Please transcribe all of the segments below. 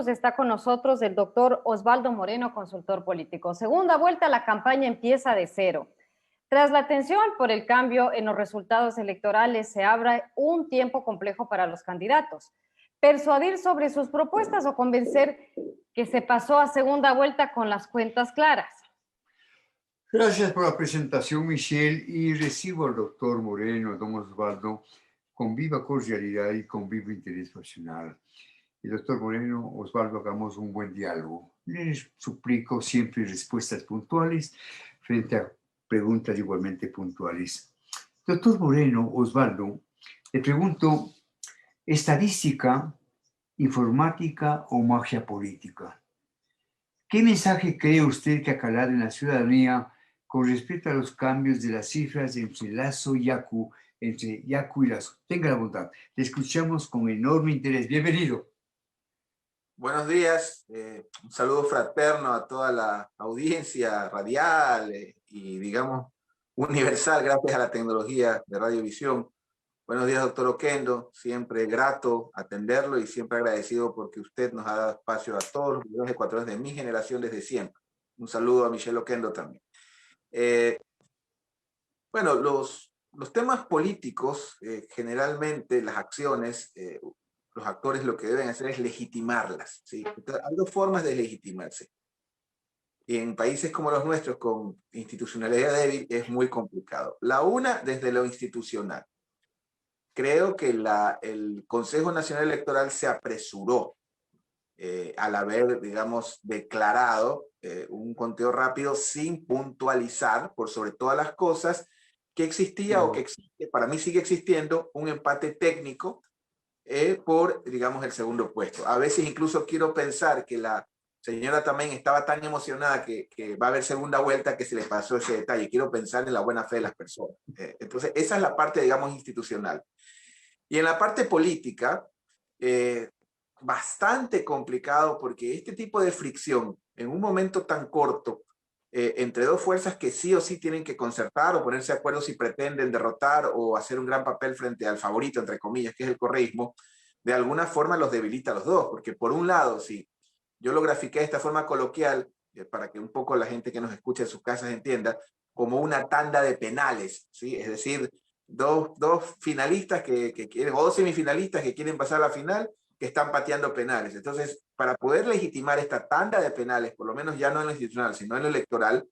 Está con nosotros el doctor Osvaldo Moreno, consultor político. Segunda vuelta, la campaña empieza de cero. Tras la tensión por el cambio en los resultados electorales, se abre un tiempo complejo para los candidatos. Persuadir sobre sus propuestas o convencer que se pasó a segunda vuelta con las cuentas claras. Gracias por la presentación, Michelle, y recibo al doctor Moreno, don Osvaldo, con viva cordialidad y con vivo interés pasional. Y doctor Moreno, Osvaldo, hagamos un buen diálogo. Les suplico siempre respuestas puntuales frente a preguntas igualmente puntuales. Doctor Moreno, Osvaldo, le pregunto, ¿estadística, informática o magia política? ¿Qué mensaje cree usted que ha calado en la ciudadanía con respecto a los cambios de las cifras entre Lasso y Yaku, entre Yaku y Lasso? Tenga la bondad, le escuchamos con enorme interés. Bienvenido. Buenos días, un saludo fraterno a toda la audiencia radial y digamos universal gracias a la tecnología de radiovisión. Buenos días, doctor Oquendo, siempre grato atenderlo y siempre agradecido porque usted nos ha dado espacio a todos los ecuatorianos de mi generación desde siempre. Un saludo a Michelle Oquendo también. Bueno, los temas políticos, generalmente las acciones, los actores lo que deben hacer es legitimarlas, ¿sí? Entonces, hay dos formas de legitimarse. Y en países como los nuestros, con institucionalidad débil, es muy complicado. La una, desde lo institucional. Creo que el Consejo Nacional Electoral se apresuró al haber, digamos, declarado un conteo rápido sin puntualizar, por sobre todas las cosas, que existía o que existe, para mí sigue existiendo, un empate técnico por, digamos, el segundo puesto. A veces incluso quiero pensar que la señora también estaba tan emocionada que va a haber segunda vuelta que se le pasó ese detalle. Quiero pensar en la buena fe de las personas. Entonces, esa es la parte, digamos, institucional. Y en la parte política, bastante complicado porque este tipo de fricción en un momento tan corto entre dos fuerzas que sí o sí tienen que concertar o ponerse de acuerdo si pretenden derrotar o hacer un gran papel frente al favorito, entre comillas, que es el correísmo, de alguna forma los debilita a los dos, porque por un lado, si yo lo grafiqué de esta forma coloquial, para que un poco la gente que nos escucha en sus casas entienda, como una tanda de penales, ¿sí? Es decir, dos finalistas que quieren, o dos semifinalistas que quieren pasar a la final, que están pateando penales. Entonces, para poder legitimar esta tanda de penales, por lo menos ya no en lo institucional, sino en lo electoral,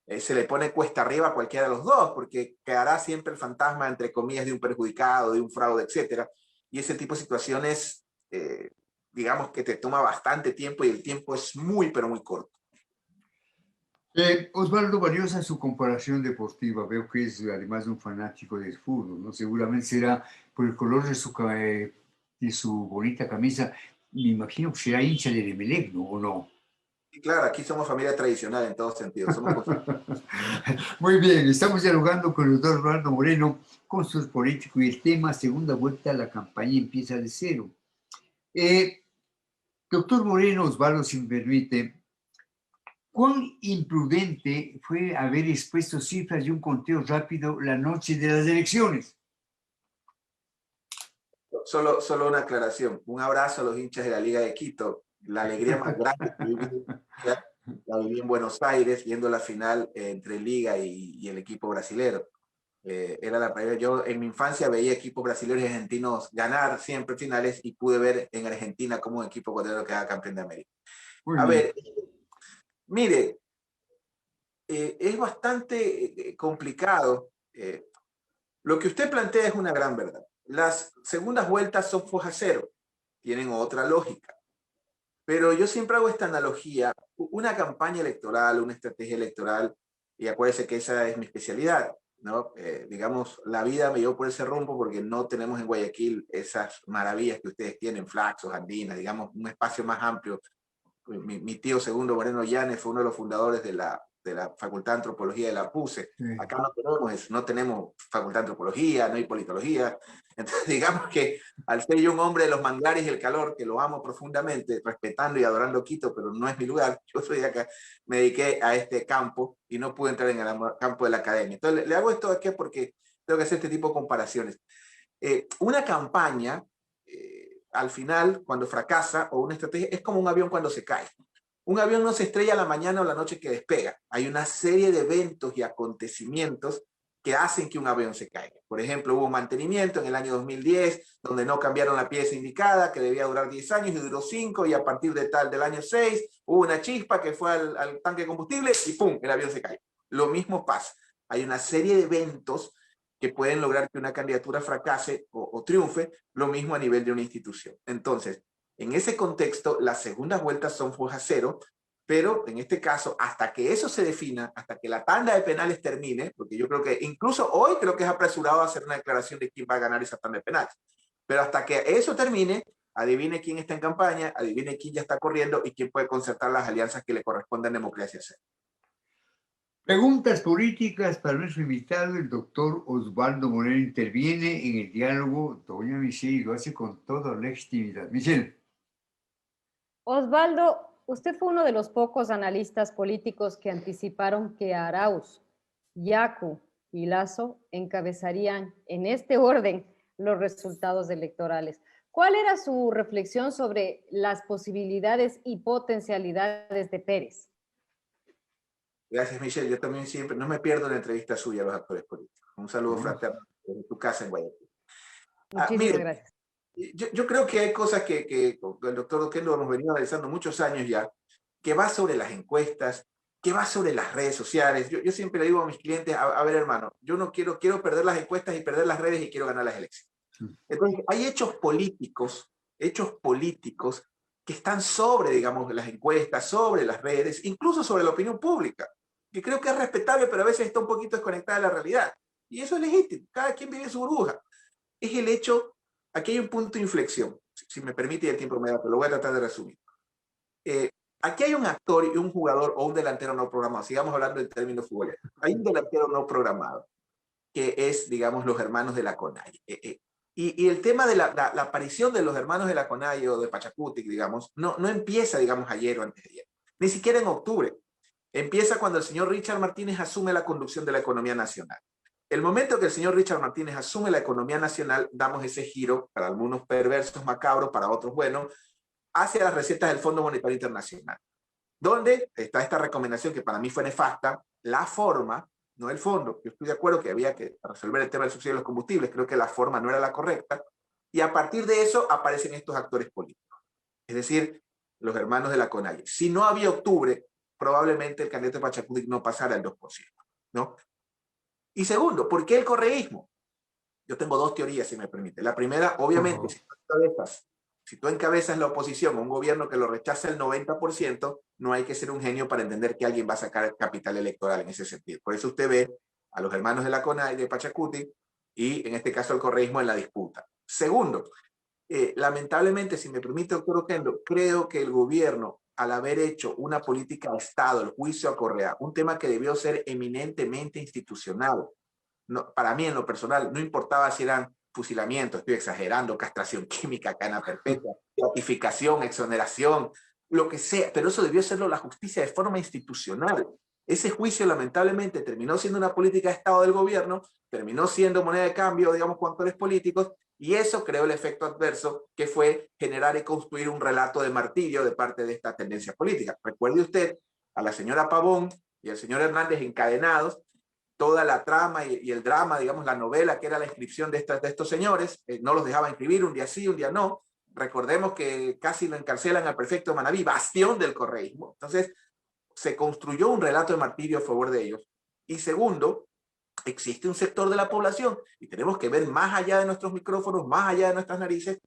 se le pone cuesta arriba a cualquiera de los dos, porque quedará siempre el fantasma, entre comillas, de un perjudicado, de un fraude, etcétera. Y ese tipo de situaciones, digamos que te toma bastante tiempo y el tiempo es muy, pero muy corto. Osvaldo, valiosa su comparación deportiva. Veo que es además un fanático del fútbol, ¿no? Seguramente será por el color de su bonita camisa. Me imagino que será hincha de Emelec, ¿no? ¿O no? Y claro, aquí somos familia tradicional en todos sentidos. Somos Muy bien, estamos dialogando con el doctor Osvaldo Moreno, consultor político, y el tema segunda vuelta, la campaña empieza de cero. Doctor Moreno, Osvaldo, si me permite, ¿cuán imprudente fue haber expuesto cifras de un conteo rápido la noche de las elecciones? Solo una aclaración. Un abrazo a los hinchas de la Liga de Quito. La alegría más grande que viví, la viví en Buenos Aires, viendo la final entre Liga y el equipo brasilero. Era la primera. Yo en mi infancia veía equipos brasileños y argentinos ganar siempre finales y pude ver en Argentina cómo un equipo ecuatoriano quedaba campeón de América. A ver, mire, es bastante complicado. Lo que usted plantea es una gran verdad. Las segundas vueltas son foja cero, tienen otra lógica. Pero yo siempre hago esta analogía, una campaña electoral, una estrategia electoral, y acuérdese que esa es mi especialidad, ¿no? Digamos, la vida me llevó por ese rumbo porque no tenemos en Guayaquil esas maravillas que ustedes tienen, Flaxos, Andinas, digamos, un espacio más amplio. Mi tío Segundo Moreno Llanes fue uno de los fundadores de la Facultad de Antropología de la PUCE. Acá no tenemos eso, no tenemos Facultad de Antropología, no hay politología. Entonces, digamos que al ser yo un hombre de los manglares y el calor, que lo amo profundamente, respetando y adorando Quito, pero no es mi lugar, yo soy de acá, me dediqué a este campo y no pude entrar en el campo de la academia. Entonces, le hago esto aquí porque tengo que hacer este tipo de comparaciones. Una campaña, al final, cuando fracasa, o una estrategia, es como un avión cuando se cae. Un avión no se estrella la mañana o la noche que despega. Hay una serie de eventos y acontecimientos que hacen que un avión se caiga. Por ejemplo, hubo un mantenimiento en el año 2010, donde no cambiaron la pieza indicada, que debía durar 10 años y duró 5, y a partir de del año 6, hubo una chispa que fue al tanque de combustible y ¡pum!, el avión se cae. Lo mismo pasa. Hay una serie de eventos que pueden lograr que una candidatura fracase o triunfe, lo mismo a nivel de una institución. Entonces, en ese contexto, las segundas vueltas son foja cero, pero en este caso, hasta que eso se defina, hasta que la tanda de penales termine, porque yo creo que incluso hoy creo que es apresurado hacer una declaración de quién va a ganar esa tanda de penales, pero hasta que eso termine, adivine quién está en campaña, adivine quién ya está corriendo y quién puede concertar las alianzas que le corresponden a democracia hacer. Preguntas políticas para nuestro invitado, el doctor Osvaldo Moreno. Interviene en el diálogo doña Michelle y lo hace con toda legitimidad. Michelle. Osvaldo, usted fue uno de los pocos analistas políticos que anticiparon que Arauz, Yacu y Lasso encabezarían en este orden los resultados electorales. ¿Cuál era su reflexión sobre las posibilidades y potencialidades de Pérez? Gracias, Michelle. Yo también siempre, no me pierdo la entrevista suya a los actores políticos. Un saludo fraterno desde tu casa en Guayaquil. Muchísimas gracias. Yo creo que hay cosas que el doctor Oquendo hemos venido analizando muchos años ya, que va sobre las encuestas, que va sobre las redes sociales. Yo siempre le digo a mis clientes, a ver, hermano, yo no quiero perder las encuestas y perder las redes, y quiero ganar las elecciones. Entonces, hay hechos políticos que están sobre, digamos, las encuestas, sobre las redes, incluso sobre la opinión pública, que creo que es respetable, pero a veces está un poquito desconectada de la realidad. Y eso es legítimo, cada quien vive su burbuja. Es el hecho, aquí hay un punto de inflexión, si me permite, el tiempo me da, pero lo voy a tratar de resumir. Aquí hay un actor y un jugador o un delantero no programado, sigamos hablando en términos futboleros. Hay un delantero no programado, que es, digamos, los hermanos de la CONAIE. Y el tema de la aparición de los hermanos de la CONAIE o de Pachacuti, digamos, no empieza, digamos, ayer o antes de ayer, ni siquiera en octubre. Empieza cuando el señor Richard Martínez asume la conducción de la economía nacional. El momento que el señor Richard Martínez asume la economía nacional, damos ese giro, para algunos perversos, macabros, para otros buenos, hacia las recetas del Fondo Monetario Internacional, donde está esta recomendación que para mí fue nefasta, la forma, no el fondo. Yo estoy de acuerdo que había que resolver el tema del subsidio de los combustibles, creo que la forma no era la correcta, y a partir de eso aparecen estos actores políticos, es decir, los hermanos de la CONAIE. Si no había octubre, probablemente el candidato Pachacuti no pasara el 2%, ¿no? Y segundo, ¿por qué el correísmo? Yo tengo dos teorías, si me permite. La primera, obviamente, si tú encabezas la oposición a un gobierno que lo rechaza el 90%, no hay que ser un genio para entender que alguien va a sacar capital electoral en ese sentido. Por eso usted ve a los hermanos de la CONAIE, de Pachacuti, y en este caso el correísmo en la disputa. Segundo, lamentablemente, si me permite, doctor Oquendo, creo que el gobierno, al haber hecho una política de Estado, el juicio a Correa, un tema que debió ser eminentemente institucional, no, para mí en lo personal, no importaba si eran fusilamientos, estoy exagerando, castración química, cadena perpetua, gratificación, exoneración, lo que sea, pero eso debió hacerlo la justicia de forma institucional. Ese juicio lamentablemente terminó siendo una política de Estado del gobierno, terminó siendo moneda de cambio, digamos, con actores políticos, y eso creó el efecto adverso que fue generar y construir un relato de martirio de parte de esta tendencia política. Recuerde usted a la señora Pavón y al señor Hernández encadenados, toda la trama y el drama, digamos, la novela que era la inscripción de estos señores, no los dejaba inscribir, un día sí, un día no. Recordemos que casi lo encarcelan al prefecto de Manabí, bastión del correísmo. Entonces, se construyó un relato de martirio a favor de ellos. Y segundo, existe un sector de la población, y tenemos que ver más allá de nuestros micrófonos, más allá de nuestras narices,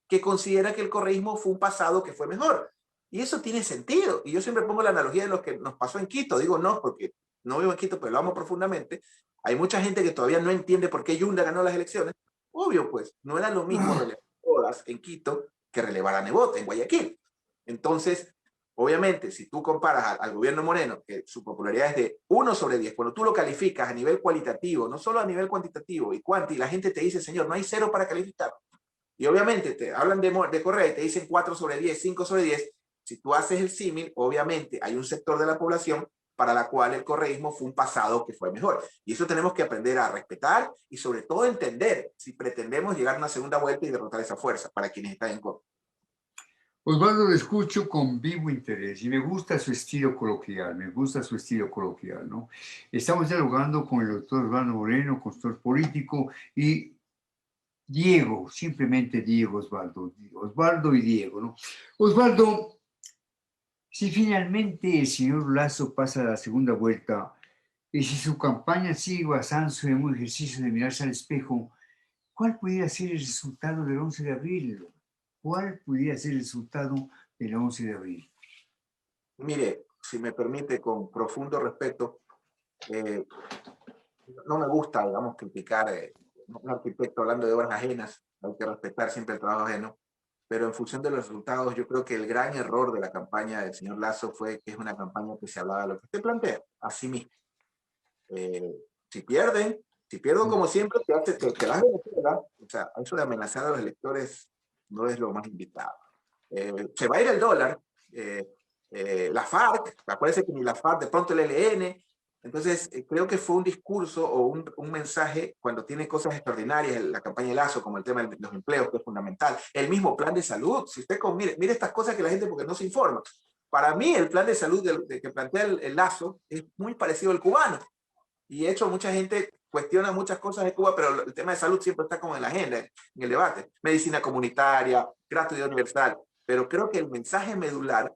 que considera que el correísmo fue un pasado que fue mejor. Y eso tiene sentido. Y yo siempre pongo la analogía de lo que nos pasó en Quito. Digo no, porque no vivo en Quito, pero lo amo profundamente. Hay mucha gente que todavía no entiende por qué Yunda ganó las elecciones. Obvio, pues, no era lo mismo relevar todas en Quito que relevar a Nebot en Guayaquil. Entonces, obviamente, si tú comparas al gobierno Moreno, que su popularidad es de 1/10, cuando tú lo calificas a nivel cualitativo, no solo a nivel cuantitativo y cuanti, la gente te dice, señor, no hay 0 para calificar. Y obviamente te hablan de Correa y te dicen 4/10, 5/10. Si tú haces el símil, obviamente hay un sector de la población para la cual el correísmo fue un pasado que fue mejor. Y eso tenemos que aprender a respetar y sobre todo entender si pretendemos llegar a una segunda vuelta y derrotar esa fuerza para quienes están en contra. Osvaldo, lo escucho con vivo interés y me gusta su estilo coloquial, me gusta su estilo coloquial, ¿no? Estamos dialogando con el doctor Osvaldo Moreno, consultor político, y Diego, simplemente Diego Osvaldo, Osvaldo y Diego, ¿no? Osvaldo, si finalmente el señor Lasso pasa a la segunda vuelta y si su campaña sigue basándose en un ejercicio de mirarse al espejo, ¿cuál pudiera ser el resultado del 11 de abril? ¿Cuál pudiera ser el resultado del 11 de abril? Mire, si me permite, con profundo respeto, no me gusta, digamos, criticar a un arquitecto hablando de obras ajenas, hay que respetar siempre el trabajo ajeno, pero en función de los resultados, yo creo que el gran error de la campaña del señor Lasso fue que es una campaña que se hablaba de lo que usted plantea, a sí mismo. Si pierden, si pierdo como siempre, te vas a Venezuela, o sea, eso de amenazar a los electores no es lo más invitado. Se va a ir el dólar, la FARC, acuérdense que ni la FARC, de pronto el ELN, entonces creo que fue un discurso o un mensaje cuando tiene cosas extraordinarias, la campaña de Lazo, como el tema de los empleos, que es fundamental, el mismo plan de salud, si usted mire estas cosas que la gente porque no se informa. Para mí el plan de salud que plantea el Lazo es muy parecido al cubano. Y de hecho, mucha gente cuestiona muchas cosas de Cuba, pero el tema de salud siempre está como en la agenda, en el debate. Medicina comunitaria, gratuidad universal. Pero creo que el mensaje medular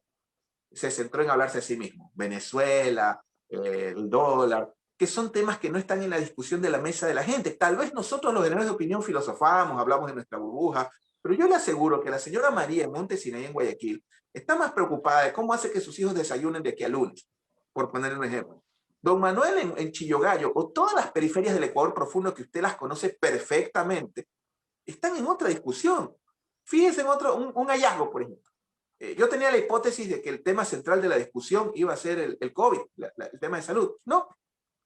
se centró en hablarse a sí mismo. Venezuela, el dólar, que son temas que no están en la discusión de la mesa de la gente. Tal vez nosotros los generadores de opinión filosofamos, hablamos de nuestra burbuja, pero yo le aseguro que la señora María en Monte Sinaí, en Guayaquil, está más preocupada de cómo hace que sus hijos desayunen de aquí a lunes, por poner un ejemplo. Don Manuel en Chillogallo, o todas las periferias del Ecuador profundo que usted las conoce perfectamente, están en otra discusión. Fíjense en un hallazgo, por ejemplo. Yo tenía la hipótesis de que el tema central de la discusión iba a ser el COVID, el tema de salud. No,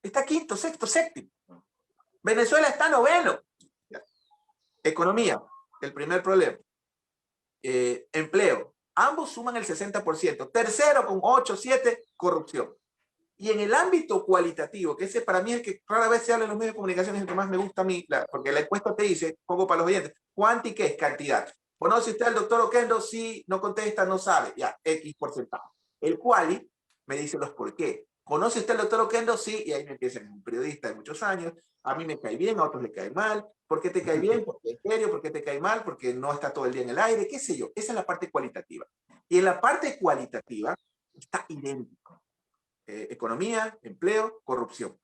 está quinto, sexto, séptimo. Venezuela está noveno. Economía, el primer problema. Empleo, ambos suman el 60%. Tercero con 8, 7, corrupción. Y en el ámbito cualitativo, que ese para mí es el que rara vez se habla en los medios de comunicación, es el que más me gusta a mí, porque la encuesta te dice, pongo para los oyentes, ¿cuánto y qué es? Cantidad. ¿Conoce usted al doctor Oquendo? Sí, no contesta, no sabe. Ya, X porcentaje. El quali me dice los por qué. ¿Conoce usted al doctor Oquendo? Sí, y ahí me empieza un periodista de muchos años. A mí me cae bien, a otros le cae mal. ¿Por qué te cae bien? Porque es serio. ¿Por qué te cae mal? Porque no está todo el día en el aire, qué sé yo. Esa es la parte cualitativa. Y en la parte cualitativa está idéntico. Economía, empleo, corrupción.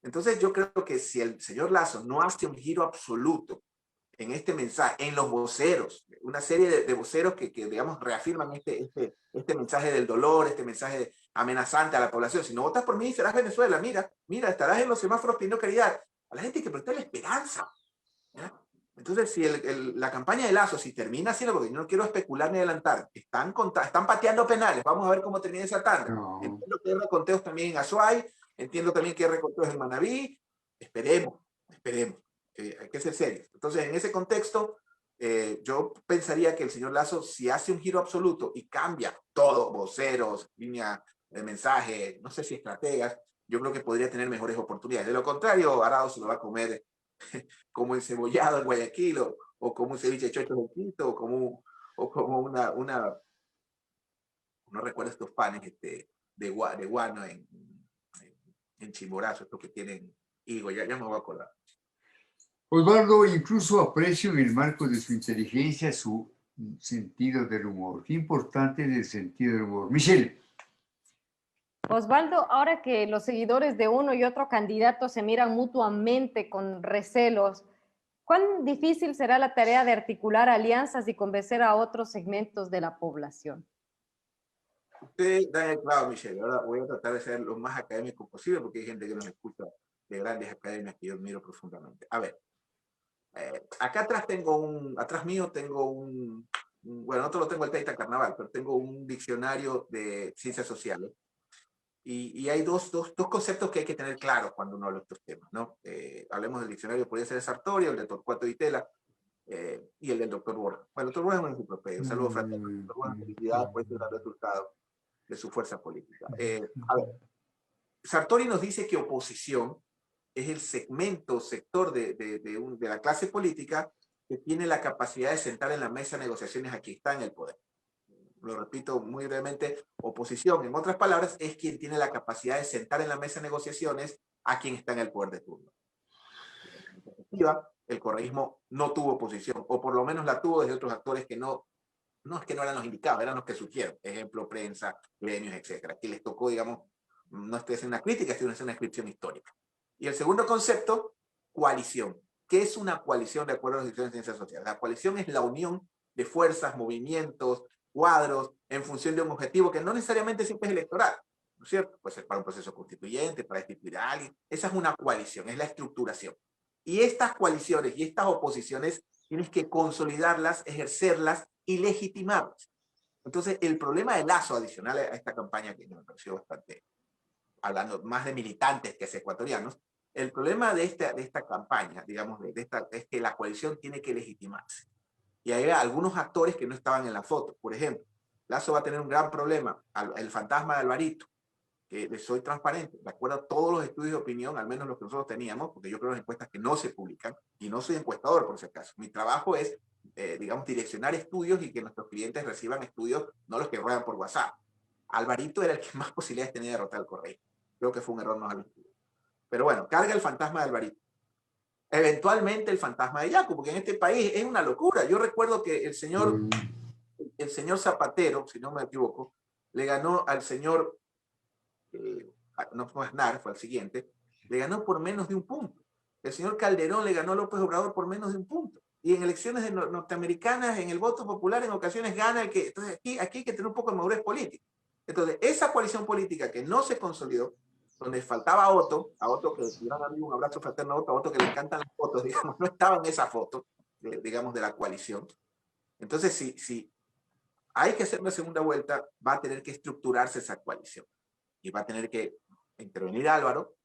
Entonces yo creo que si el señor Lasso no hace un giro absoluto en este mensaje, en los voceros, una serie de voceros que, digamos, reafirman este mensaje del dolor, este mensaje amenazante a la población. Si no votas por mí, serás Venezuela. Mira, estarás en los semáforos pidiendo caridad. A la gente hay que prestarle esperanza. ¿Ya? Entonces, si la campaña de Lasso, si termina haciendo, porque yo no quiero especular ni adelantar, están pateando penales, vamos a ver cómo termina esa tanda. No. Entiendo que hay reconteos también en Azuay, entiendo también que hay reconteos en Manabí, esperemos, hay que ser serios. Entonces, en ese contexto, yo pensaría que el señor Lasso, si hace un giro absoluto y cambia todo, voceros, línea de mensaje, no sé si estrategas, yo creo que podría tener mejores oportunidades. De lo contrario, Arado se lo va a comer como encebollado en Guayaquil, o como un ceviche de chocho en Quito, o como no recuerdo estos panes de guano en Chimborazo, estos que tienen higo, ya me voy a acordar. Osvaldo, incluso aprecio en el marco de su inteligencia su sentido del humor. Qué importante es el sentido del humor. Michelle. Osvaldo, ahora que los seguidores de uno y otro candidato se miran mutuamente con recelos, ¿cuán difícil será la tarea de articular alianzas y convencer a otros segmentos de la población? Usted da el clavo, Michelle. Ahora voy a tratar de ser lo más académico posible porque hay gente que nos escucha de grandes academias que yo admiro profundamente. A ver, acá atrás mío tengo bueno, no lo tengo el Taita Carnaval, pero tengo un diccionario de ciencias sociales. Y hay dos conceptos que hay que tener claros cuando uno habla de estos temas, ¿no? Hablemos del diccionario, podría ser de Sartorio, el de Torcuato Itela, y el del doctor Borja. Bueno, el doctor Borja es un enciclopedia, un saludo fraterno. El doctor Borja, felicidades por este gran resultado de su fuerza política. A ver, Sartori nos dice que oposición es el sector de la clase política que tiene la capacidad de sentar en la mesa de negociaciones a quien está en el poder. Lo repito muy brevemente, oposición, en otras palabras, es quien tiene la capacidad de sentar en la mesa de negociaciones a quien está en el poder de turno. En perspectiva, el correísmo no tuvo oposición, o por lo menos la tuvo desde otros actores que no es que no eran los indicados, eran los que surgieron, ejemplo, prensa, gremios, etcétera, que les tocó, digamos, no estoy haciendo una crítica, estoy haciendo una descripción histórica. Y el segundo concepto, coalición. ¿Qué es una coalición de acuerdo a las disciplinas de ciencias sociales? La coalición es la unión de fuerzas, movimientos, cuadros, en función de un objetivo que no necesariamente siempre es electoral, ¿no es cierto? Puede ser para un proceso constituyente, para destituir a alguien. Esa es una coalición, es la estructuración. Y estas coaliciones y estas oposiciones tienes que consolidarlas, ejercerlas y legitimarlas. Entonces, el problema de Lasso, adicional a esta campaña que me pareció bastante, hablando más de militantes que de ecuatorianos, el problema de esta campaña, digamos, es que la coalición tiene que legitimarse. Y hay algunos actores que no estaban en la foto. Por ejemplo, Lasso va a tener un gran problema, el fantasma de Alvarito, que les soy transparente, de acuerdo a todos los estudios de opinión, al menos los que nosotros teníamos, porque yo creo en encuestas que no se publican, y no soy encuestador por ese caso. Mi trabajo es, digamos, direccionar estudios y que nuestros clientes reciban estudios, no los que ruedan por WhatsApp. Alvarito era el que más posibilidades tenía de derrotar al correo. Creo que fue un error no haberlo estudiado. Pero bueno, carga el fantasma de Alvarito. Eventualmente el fantasma de Yacu, porque en este país es una locura. Yo recuerdo que el señor Zapatero, si no me equivoco, le ganó al señor no fue Aznar, fue al siguiente, le ganó por menos de un punto. El señor Calderón le ganó a López Obrador por menos de un punto. Y en elecciones norteamericanas, en el voto popular, en ocasiones gana el que... Entonces aquí hay que tener un poco de madurez política. Entonces, esa coalición política que no se consolidó, donde faltaba a Otto que un abrazo fraterno a Otto que le encantan las fotos, digamos, no estaba en esa foto, digamos, de la coalición. Entonces, si hay que hacer una segunda vuelta, va a tener que estructurarse esa coalición. Y va a tener que intervenir Álvaro,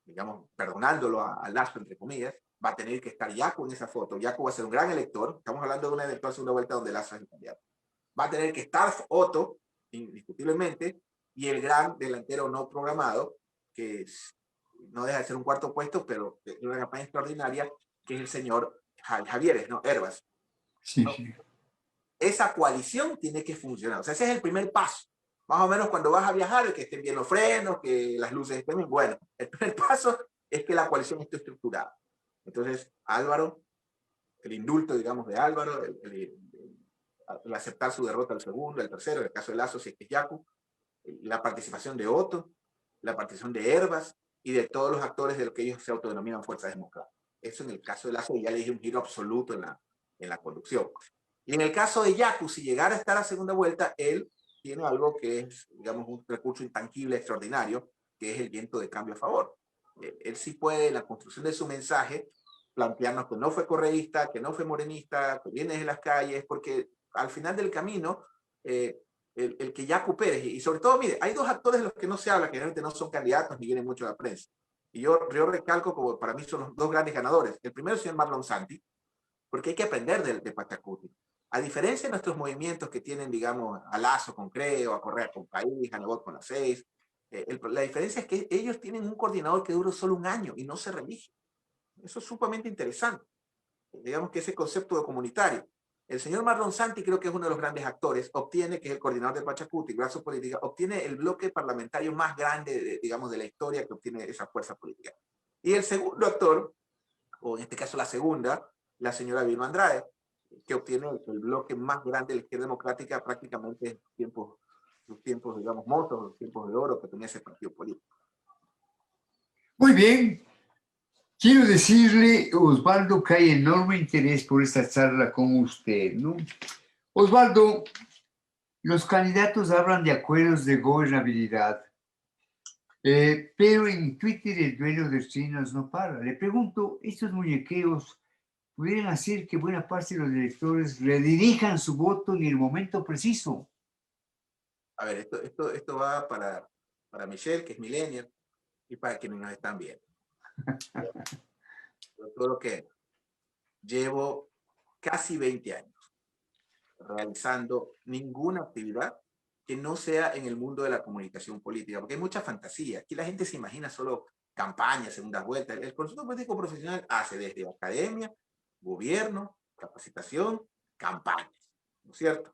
digamos, perdonándolo a Lasso, entre comillas, va a tener que estar Yacu en esa foto. Yacu va a ser un gran elector. Estamos hablando de una eventual segunda vuelta donde Lasso es el candidato. Va a tener que estar Otto, indiscutiblemente, y el gran delantero no programado, que no deja de ser un cuarto puesto, pero de una campaña extraordinaria, que es el señor Javier, ¿no? Herbas. Sí, ¿no? sí. Esa coalición tiene que funcionar. O sea, ese es el primer paso. Más o menos cuando vas a viajar, que estén bien los frenos, que las luces estén bien. Bueno, el primer paso es que la coalición esté estructurada. Entonces, Álvaro, el indulto, digamos, de Álvaro, el aceptar su derrota el segundo, el tercero, en el caso de Lasso, si es que es Yacu, la participación de Otto, la participación de Herbas y de todos los actores de lo que ellos se autodenominan fuerzas democráticas. Eso en el caso de Lasso ya le dije un giro absoluto en la conducción. Y en el caso de Yacu, si llegara a estar a segunda vuelta, él tiene algo que es, digamos, un recurso intangible extraordinario, que es el viento de cambio a favor. Él sí puede, en la construcción de su mensaje, plantearnos que no fue correísta, que no fue morenista, que viene de las calles, porque al final del camino, el que Yacu Pérez, y sobre todo, mire, hay dos actores de los que no se habla, que realmente no son candidatos ni vienen mucho a la prensa. Y yo recalco como para mí son los dos grandes ganadores. El primero es el señor Marlon Santi, porque hay que aprender de Pachacuti. A diferencia de nuestros movimientos que tienen, digamos, a Lasso con Creo, a Correa con País, a Nebot con las 6, la diferencia es que ellos tienen un coordinador que dura solo un año y no se reelige. Eso es sumamente interesante. Digamos que ese concepto de comunitario. El señor Marlon Santi creo que es uno de los grandes actores, obtiene, que es el coordinador de Pachacuti, Brazo Política, obtiene el bloque parlamentario más grande, digamos, de la historia que obtiene esa fuerza política. Y el segundo actor, o en este caso la segunda, la señora Vilma Andrade, que obtiene el bloque más grande de la izquierda democrática prácticamente en los tiempos, digamos, mozos, los tiempos de oro que tenía ese partido político. Muy bien. Quiero decirle, Osvaldo, que hay enorme interés por esta charla con usted, ¿no? Osvaldo, los candidatos hablan de acuerdos de gobernabilidad, pero en Twitter el dueño de chinos no para. Le pregunto, ¿estos muñequeos pudieran hacer que buena parte de los electores redirijan su voto en el momento preciso? A ver, esto va para Michelle, que es millennial, y para quienes nos están viendo. Yo creo que llevo casi 20 años realizando ninguna actividad que no sea en el mundo de la comunicación política, porque hay mucha fantasía. Aquí la gente se imagina solo campañas, segundas vueltas. El consultor político profesional hace desde academia, gobierno, capacitación, campañas, ¿no es cierto?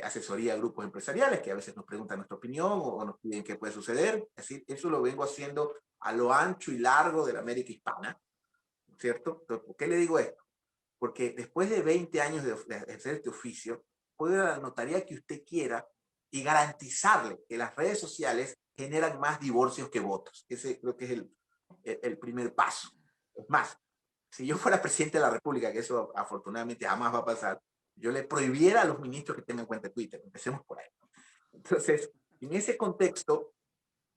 Asesoría a grupos empresariales que a veces nos preguntan nuestra opinión o nos piden qué puede suceder. Es decir, eso lo vengo haciendo a lo ancho y largo de la América hispana, ¿no es cierto? Entonces, ¿por qué le digo esto? Porque después de 20 años de ejercer este oficio, puede ir a la notaría que usted quiera y garantizarle que las redes sociales generan más divorcios que votos. Ese creo que es el primer paso. Es más, si yo fuera presidente de la República, que eso afortunadamente jamás va a pasar, yo le prohibiera a los ministros que tengan cuenta de Twitter. Empecemos por ahí. Entonces, en ese contexto,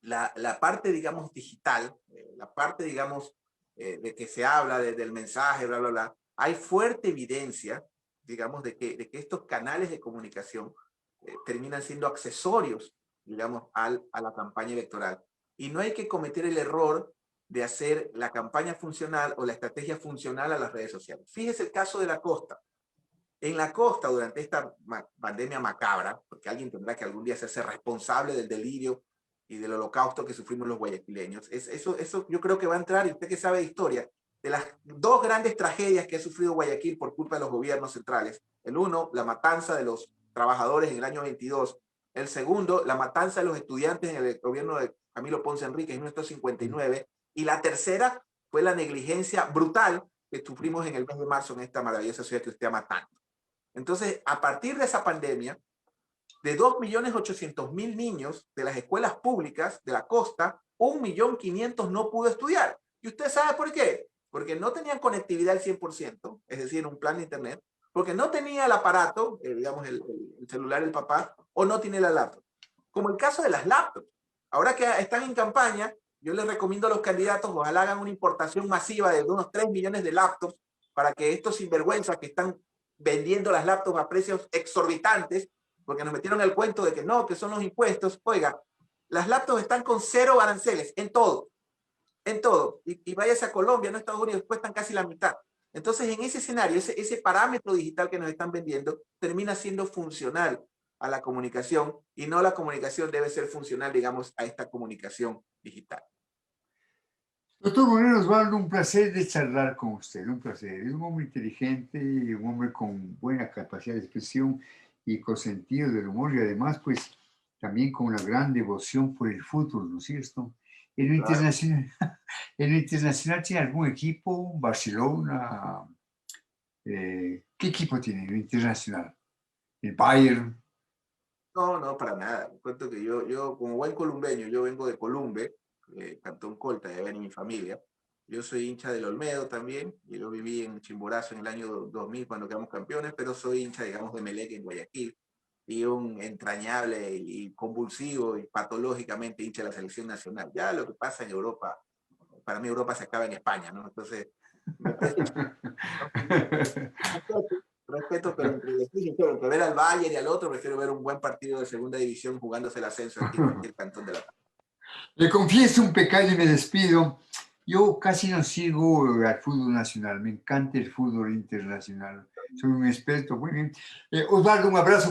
la parte, digamos, digital, la parte, digamos, de que se habla del mensaje, bla, bla, bla, hay fuerte evidencia, digamos, de que estos canales de comunicación terminan siendo accesorios, digamos, a la campaña electoral. Y no hay que cometer el error de hacer la campaña funcional o la estrategia funcional a las redes sociales. Fíjese el caso de la costa. En la costa, durante esta pandemia macabra, porque alguien tendrá que algún día hacerse responsable del delirio y del holocausto que sufrimos los guayaquileños, eso yo creo que va a entrar, y usted que sabe de historia, de las dos grandes tragedias que ha sufrido Guayaquil por culpa de los gobiernos centrales. El uno, la matanza de los trabajadores en el año 22. El segundo, la matanza de los estudiantes en el gobierno de Camilo Ponce Enríquez en 1959. Y la tercera fue la negligencia brutal que sufrimos en el mes de marzo en esta maravillosa ciudad que usted ama tanto. Entonces, a partir de esa pandemia, de 2.800.000 niños de las escuelas públicas de la costa, 1.500.000 no pudo estudiar. ¿Y usted sabe por qué? Porque no tenían conectividad al 100%, es decir, un plan de internet, porque no tenía el aparato, digamos el celular del papá, o no tiene la laptop. Como el caso de las laptops. Ahora que están en campaña, yo les recomiendo a los candidatos, ojalá hagan una importación masiva de unos 3 millones de laptops para que estos sinvergüenzas que están vendiendo las laptops a precios exorbitantes, porque nos metieron el cuento de que no, que son los impuestos. Oiga, las laptops están con 0 aranceles en todo. En todo. Y váyase a Colombia, no a Estados Unidos, cuestan casi la mitad. Entonces, en ese escenario, ese parámetro digital que nos están vendiendo termina siendo funcional a la comunicación, y no la comunicación debe ser funcional, digamos, a esta comunicación digital. Doctor Moreno Osvaldo, un placer de charlar con usted, un placer. Es un hombre inteligente, un hombre con buena capacidad de expresión y con sentido del humor, y además, pues, también con una gran devoción por el fútbol, ¿no es cierto? En lo internacional, en lo internacional, ¿tiene algún equipo? Barcelona, ¿qué equipo tiene en lo internacional? ¿El Bayern? No, para nada. Cuento que yo como buen colombeño, yo vengo de Columbe, Cantón Colta, de ver mi familia. Yo soy hincha del Olmedo también, y yo viví en Chimborazo en el año 2000 cuando quedamos campeones, pero soy hincha, digamos, de Melec en Guayaquil, y un entrañable y convulsivo y patológicamente hincha de la selección nacional. Ya lo que pasa en Europa, para mí Europa se acaba en España, ¿no? Entonces, me parece respeto, pero entre ver al Bayern y al otro, prefiero ver un buen partido de segunda división jugándose el ascenso aquí en el Cantón de la Paz. Le confieso un pecado y me despido. Yo casi no sigo al fútbol nacional, me encanta el fútbol internacional. Soy un experto, muy bien. Osvaldo, un abrazo.